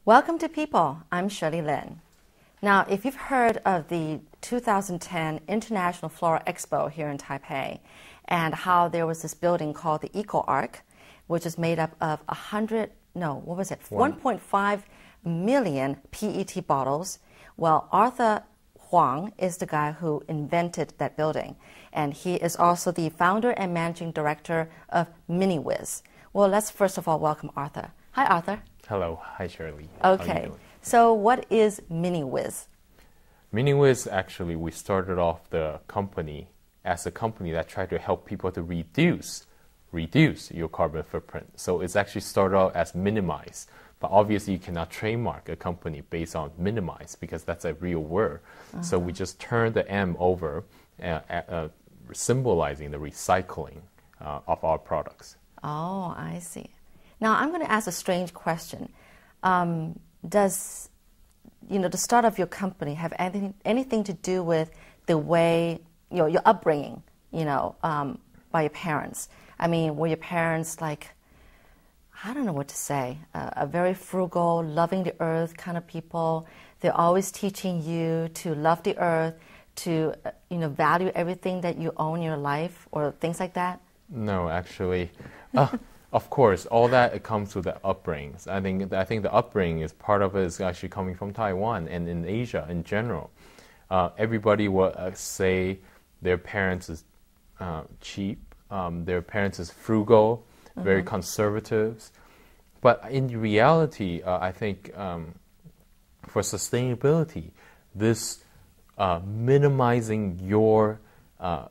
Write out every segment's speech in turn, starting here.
Welcome to People. I'm Shirley Lin. Now, if you've heard of the 2010 International Flora Expo here in Taipei and how there was this building called the Eco Arc, which is made up of 1.5 million PET bottles. Well, Arthur Huang is the guy who invented that building, and he is also the founder and managing director of MINIWIZ. Well, let's first of all welcome Arthur. Hi, Arthur. Hello. Hi, Shirley. Okay. So what is MINIWIZ? MINIWIZ, actually, we started off the company as a company that tried to help people to reduce your carbon footprint. So it's actually started out as MINIWIZ. But obviously, you cannot trademark a company based on minimize because that's a real word. So we just turned the M over, symbolizing the recycling of our products. Oh, I see. Now, I'm going to ask a strange question. Does the start of your company have anything to do with the way, your upbringing, by your parents? I mean, were your parents like, I don't know what to say, a very frugal, loving the earth kind of people? They're always teaching you to love the earth, to value everything that you own in your life, or things like that? No, actually. Of course, all that it comes with the upbringings. I think the upbringing is part of it is actually coming from Taiwan and in Asia in general. Everybody will say their parents is cheap, their parents is frugal, very conservative. But in reality, I think for sustainability, this minimizing your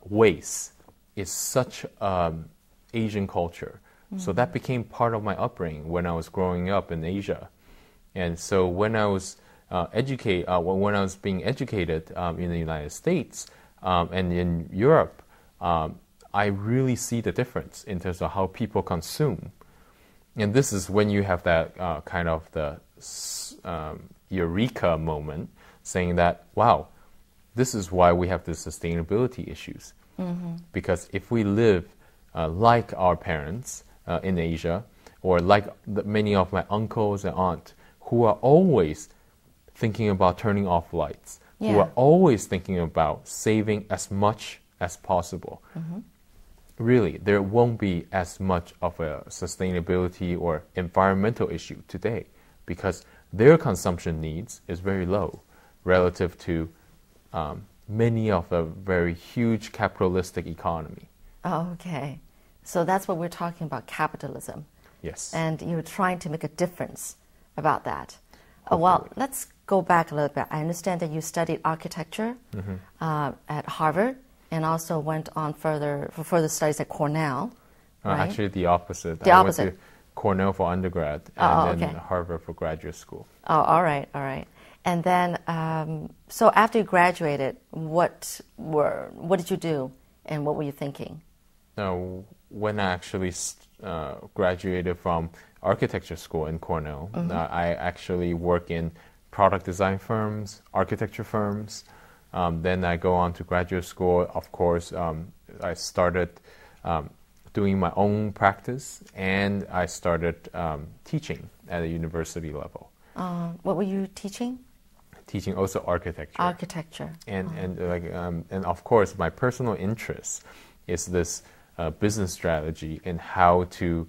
waste is such Asian culture. So that became part of my upbringing when I was growing up in Asia. And so when I was when I was being educated in the United States and in Europe, I really see the difference in terms of how people consume. And this is when you have that kind of the eureka moment, saying that, wow, this is why we have the sustainability issues. Because if we live like our parents in Asia, or like many of my uncles and aunts, who are always thinking about turning off lights, who are always thinking about saving as much as possible, really, there won't be as much of a sustainability or environmental issue today because their consumption needs is very low relative to many of a very huge capitalistic economy. Oh, okay. So that's what we're talking about, capitalism. Yes. And you're trying to make a difference about that. Well, let's go back a little bit. I understand that you studied architecture at Harvard and also went on for further studies at Cornell. Right? Actually, the opposite. The opposite. Went to Cornell for undergrad and then Harvard for graduate school. Oh, all right. And then, so after you graduated, what did you do and what were you thinking? When I actually graduated from architecture school in Cornell, I actually work in product design firms, architecture firms. Then I go on to graduate school. Of course, I started doing my own practice, and I started teaching at a university level. What were you teaching? Teaching also architecture. Architecture. And of course, my personal interest is this business strategy and how to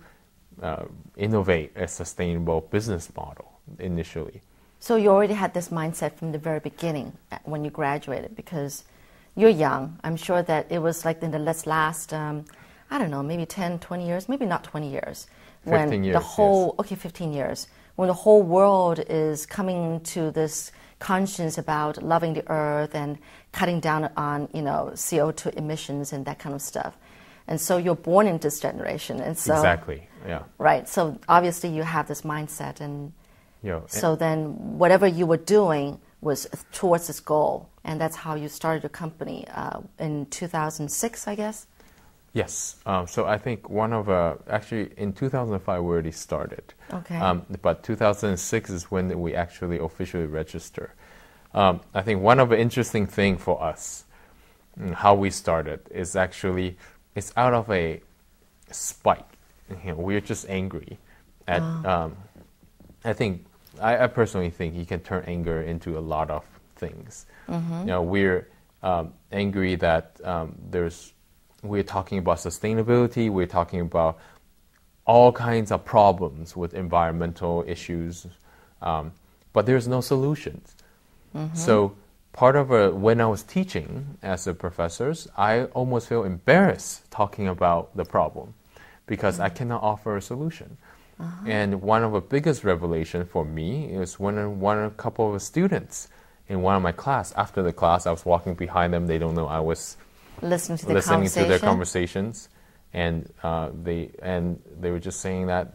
innovate a sustainable business model initially. So you already had this mindset from the very beginning when you graduated because you're young. I'm sure that it was like in the last, I don't know, maybe 10, 20 years, maybe not 20 years. 15 years, the whole, yes. Okay, 15 years. When the whole world is coming to this conscience about loving the earth and cutting down on, CO2 emissions and that kind of stuff. And so you're born in this generation. And so, exactly, yeah. Right, so obviously you have this mindset and so then whatever you were doing was towards this goal. And that's how you started your company in 2006, I guess? Yes. So I think actually in 2005 we already started. Okay. But 2006 is when we actually officially registered. I think one of the interesting things for us, how we started, is actually it's out of a spite. We're just angry at, I think, I personally think you can turn anger into a lot of things. We're angry that we're talking about sustainability, we're talking about all kinds of problems with environmental issues, but there's no solutions. So part of when I was teaching as a professor, I almost feel embarrassed talking about the problem because I cannot offer a solution. And one of the biggest revelation for me is when a couple of students in one of my class, after the class, I was walking behind them. They don't know I was listening to their conversations, and they were just saying that,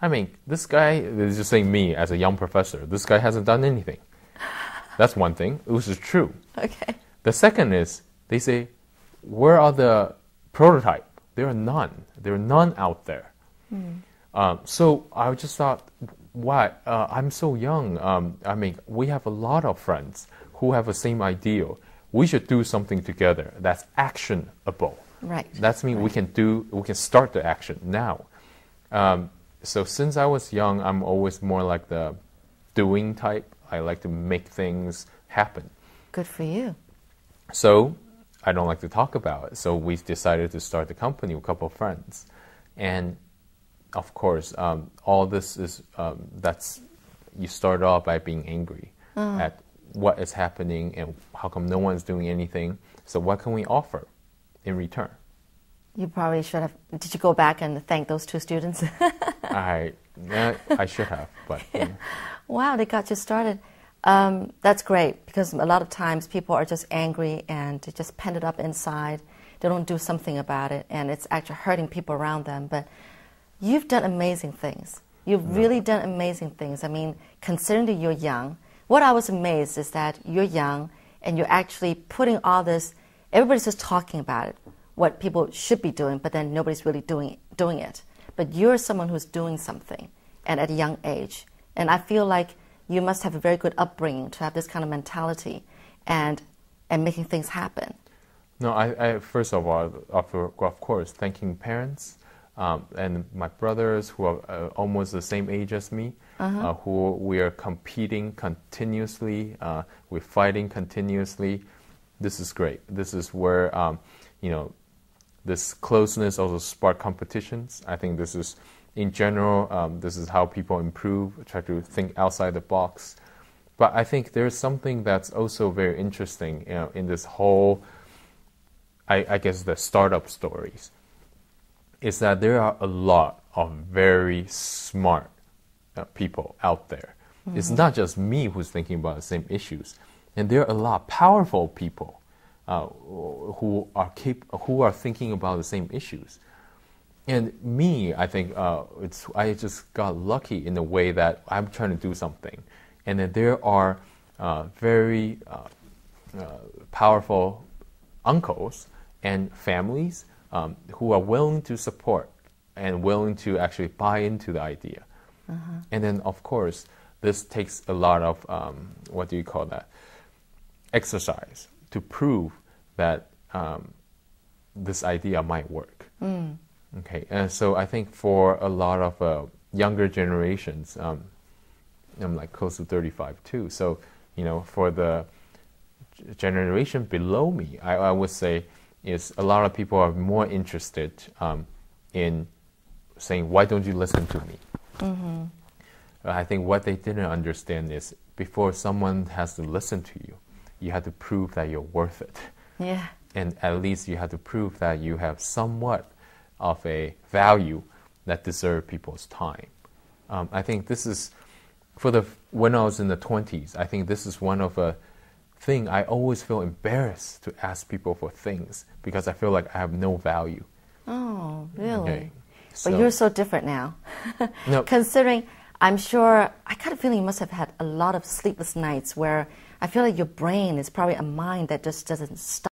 I mean, this guy, they're just saying me as a young professor, this guy hasn't done anything. That's one thing, which is true. Okay. The second is, they say, where are the prototype? There are none. There are none out there. So I just thought, why? I'm so young. I mean, we have a lot of friends who have the same ideal. We should do something together that's actionable. Right. That's mean we can start the action now. So since I was young, I'm always more like the doing type. I like to make things happen. Good for you. So I don't like to talk about it. So we decided to start the company with a couple of friends. And of course, all this is, you start off by being angry at what is happening and how come no one's doing anything. So what can we offer in return? You probably should have. Did you go back and thank those two students? I should have, but yeah. Wow, they got you started. That's great, because a lot of times people are just angry and they just pen it up inside. They don't do something about it, and it's actually hurting people around them. But you've done amazing things. You've really done amazing things. I mean, considering that you're young, what I was amazed is that you're young and you're actually putting all this, everybody's just talking about it, what people should be doing, but then nobody's really doing it. But you're someone who's doing something, and at a young age. And I feel like you must have a very good upbringing to have this kind of mentality and making things happen. No, I first of all, of course, thanking parents and my brothers who are almost the same age as me, who we are competing continuously, we're fighting continuously. This is great. This is where, this closeness also spark competitions. I think this is, in general, this is how people improve, try to think outside the box. But I think there's something that's also very interesting, in this whole, I guess, the startup stories, is that there are a lot of very smart people out there. It's not just me who's thinking about the same issues. And there are a lot of powerful people who are thinking about the same issues. And me, I think I just got lucky in the way that I'm trying to do something, and that there are very powerful uncles and families who are willing to support and willing to actually buy into the idea. And then, of course, this takes a lot of exercise to prove that this idea might work. Okay, and so I think for a lot of younger generations, I'm like close to 35 too. So, for the generation below me, I would say is a lot of people are more interested in saying, why don't you listen to me? I think what they didn't understand is before someone has to listen to you, you have to prove that you're worth it. Yeah. And at least you have to prove that you have somewhat of a value that deserves people's time. I think this is, when I was in the 20s, I think this is one of a thing I always feel embarrassed to ask people for things because I feel like I have no value. Oh, really? Okay. But you're so different now. No. Considering, I'm sure, I got a feeling you must have had a lot of sleepless nights where I feel like your brain is probably a mind that just doesn't stop.